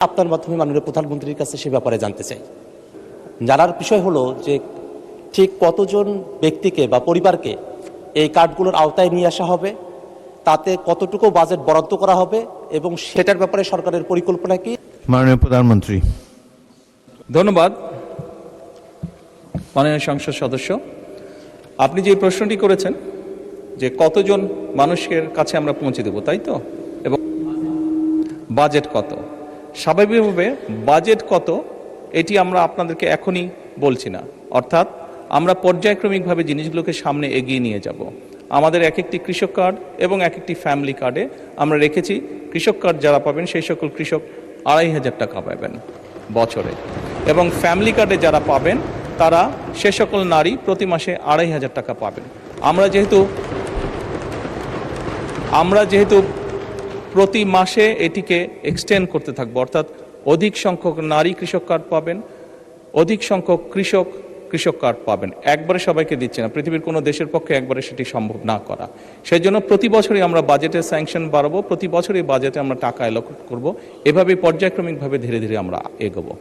আপনার মাধ্যমে মাননীয় প্রধানমন্ত্রীর কাছে সে ব্যাপারে জানতে চাই। জানার বিষয় হলো যে ঠিক কতজন ব্যক্তিকে বা পরিবারকে এই কার্ডগুলোর আওতায় নিয়ে আসা হবে, তাতে কতটুকু বাজেট বরাদ্দ করা হবে এবং সেটার ব্যাপারে সরকারের পরিকল্পনা কি? মাননীয় প্রধানমন্ত্রী। ধন্যবাদ মাননীয় সংসদ সদস্য। আপনি যে প্রশ্নটি করেছেন যে কতজন মানুষের কাছে আমরা পৌঁছে দেব, তাই তো, এবং বাজেট কত, স্বাভাবিকভাবে বাজেট কত এটি আমরা আপনাদেরকে এখনই বলছি না। অর্থাৎ আমরা পর্যায়ক্রমিকভাবে জিনিসগুলোকে সামনে এগিয়ে নিয়ে যাব। আমাদের এক একটি কৃষক কার্ড এবং এক একটি ফ্যামিলি কার্ডে আমরা রেখেছি কৃষক কার্ড যারা পাবেন সেই সকল কৃষক ২৫০০ টাকা পাবেন বছরে, এবং ফ্যামিলি কার্ডে যারা পাবেন তারা সে সকল নারী প্রতি মাসে ২৫০০ টাকা পাবেন। আমরা যেহেতু প্রতি মাসে এটিকে এক্সটেন্ড করতে থাকবো, অর্থাৎ অধিক সংখ্যক নারী কৃষক কার্ড পাবেন, অধিক সংখ্যক কৃষক কার্ড পাবেন। একবারে সবাইকে দিচ্ছে না, পৃথিবীর কোনো দেশের পক্ষে একবারে সেটি সম্ভব না করা। সেই জন্য প্রতি বছরই আমরা বাজেটের স্যাংশন বাড়াবো, প্রতি বছরই বাজেটে আমরা টাকা অ্যালোকেট করব, এভাবে পর্যায়ক্রমিকভাবে ধীরে ধীরে আমরা এগোবো।